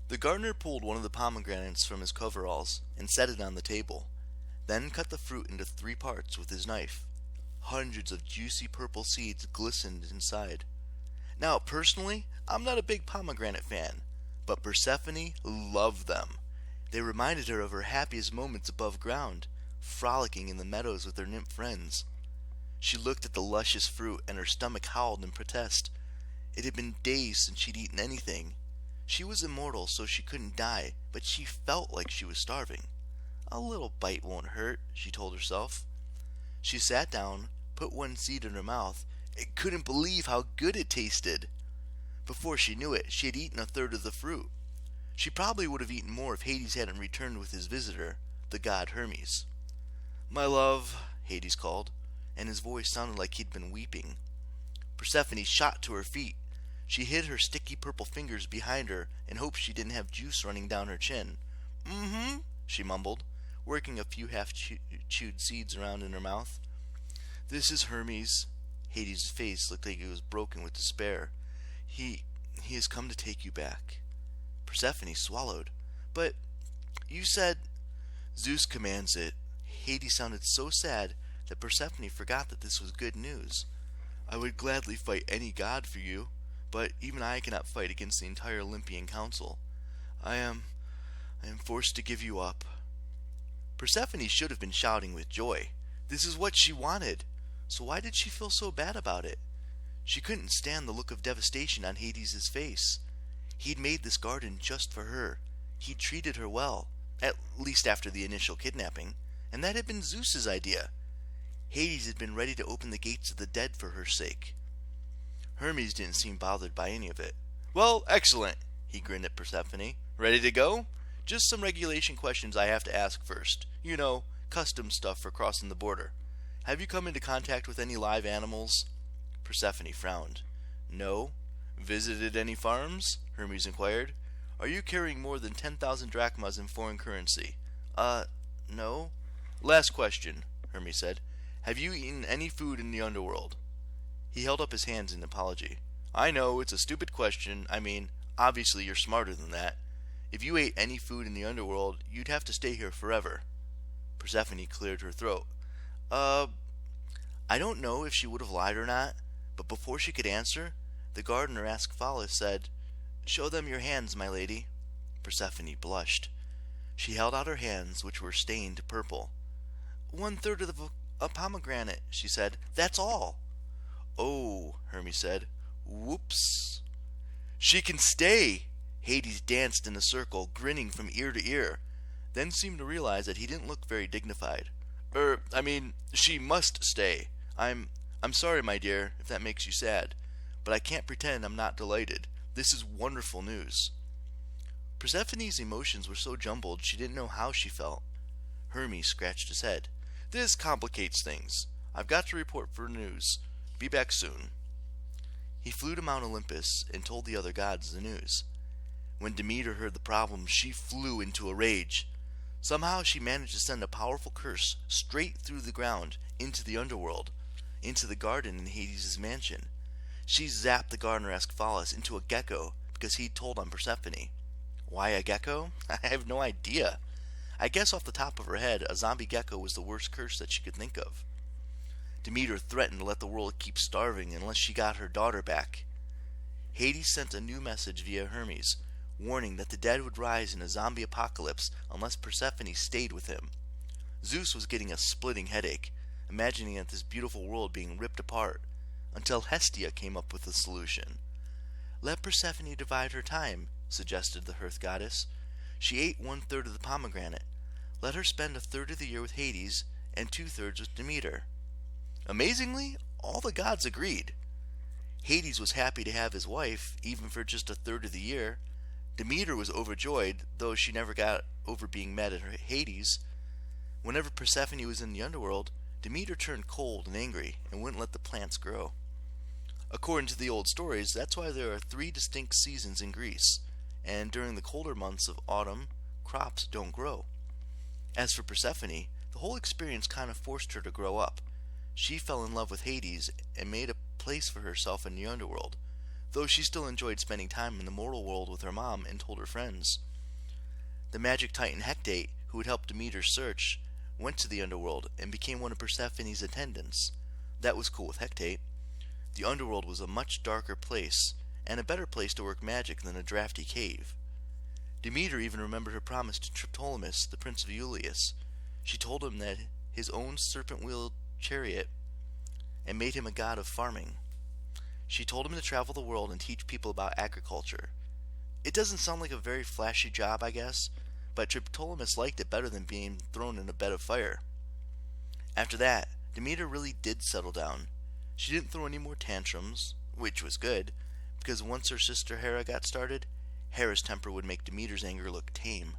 The gardener pulled one of the pomegranates from his coveralls and set it on the table, then cut the fruit into 3 parts with his knife. Hundreds of juicy purple seeds glistened inside. Now, personally, I'm not a big pomegranate fan, but Persephone loved them. They reminded her of her happiest moments above ground, frolicking in the meadows with her nymph friends. She looked at the luscious fruit and her stomach howled in protest. It had been days since she'd eaten anything. She was immortal, so she couldn't die, but she felt like she was starving. A little bite won't hurt, she told herself. She sat down, put one seed in her mouth, and couldn't believe how good it tasted. Before she knew it, she had eaten 1/3 of the fruit. She probably would have eaten more if Hades hadn't returned with his visitor, the god Hermes. "My love," Hades called, and his voice sounded like he'd been weeping. Persephone shot to her feet. She hid her sticky purple fingers behind her and hoped she didn't have juice running down her chin. "Mm-hmm," she mumbled, working a few half-chewed seeds around in her mouth. "This is Hermes." Hades' face looked like it was broken with despair. He has come to take you back." Persephone swallowed. "But you said—" "Zeus commands it." Hades sounded so sad that Persephone forgot that this was good news. "I would gladly fight any god for you, but even I cannot fight against the entire Olympian council. I am forced to give you up." Persephone should have been shouting with joy. This is what she wanted. So why did she feel so bad about it? She couldn't stand the look of devastation on Hades' face. He'd made this garden just for her. He'd treated her well, at least after the initial kidnapping, and that had been Zeus's idea. Hades had been ready to open the gates of the dead for her sake. Hermes didn't seem bothered by any of it. "Well, excellent," he grinned at Persephone. "Ready to go? Just some regulation questions I have to ask first. You know, custom stuff for crossing the border. Have you come into contact with any live animals?" Persephone frowned. "No." "Visited any farms?" Hermes inquired. "Are you carrying more than 10,000 drachmas in foreign currency?" No." "Last question," Hermes said. "Have you eaten any food in the underworld?" He held up his hands in apology. "I know, it's a stupid question. I mean, obviously you're smarter than that. If you ate any food in the underworld, you'd have to stay here forever." Persephone cleared her throat. I don't know if she would have lied or not, but before she could answer, the gardener Askephalus said, "Show them your hands, my lady." Persephone blushed. She held out her hands, which were stained purple. 1/3 of a pomegranate," she said. "That's all." "Oh," Hermes said. "Whoops." "She can stay!" Hades danced in a circle, grinning from ear to ear, then seemed to realize that he didn't look very dignified. She must stay. I'm sorry, my dear, if that makes you sad, but I can't pretend I'm not delighted. This is wonderful news." Persephone's emotions were so jumbled she didn't know how she felt. Hermes scratched his head. "This complicates things. I've got to report for news. Be back soon." He flew to Mount Olympus and told the other gods the news. When Demeter heard the problem, she flew into a rage. Somehow she managed to send a powerful curse straight through the ground into the underworld, into the garden in Hades' mansion. She zapped the gardener Askephalus into a gecko because he'd told on Persephone. Why a gecko? I have no idea. I guess off the top of her head, a zombie gecko was the worst curse that she could think of. Demeter threatened to let the world keep starving unless she got her daughter back. Hades sent a new message via Hermes, warning that the dead would rise in a zombie apocalypse unless Persephone stayed with him. Zeus was getting a splitting headache, imagining this beautiful world being ripped apart, until Hestia came up with a solution. "Let Persephone divide her time," suggested the hearth goddess. "She ate 1/3 of the pomegranate. Let her spend 1/3 of the year with Hades and 2/3 with Demeter." Amazingly, all the gods agreed. Hades was happy to have his wife, even for just 1/3 of the year. Demeter was overjoyed, though she never got over being mad at Hades. Whenever Persephone was in the underworld, Demeter turned cold and angry and wouldn't let the plants grow. According to the old stories, that's why there are 3 distinct seasons in Greece, and during the colder months of autumn, crops don't grow. As for Persephone, the whole experience kind of forced her to grow up. She fell in love with Hades and made a place for herself in the underworld, though she still enjoyed spending time in the mortal world with her mom and told her friends. The magic titan Hecate, who had helped Demeter's search, went to the underworld and became one of Persephone's attendants. That was cool with Hecate. The underworld was a much darker place, and a better place to work magic than a drafty cave. Demeter even remembered her promise to Triptolemus, the prince of Iulius. She told him that his own serpent-wheeled chariot and made him a god of farming. She told him to travel the world and teach people about agriculture. It doesn't sound like a very flashy job, I guess, but Triptolemus liked it better than being thrown in a bed of fire. After that, Demeter really did settle down. She didn't throw any more tantrums, which was good, because once her sister Hera got started, Hera's temper would make Demeter's anger look tame.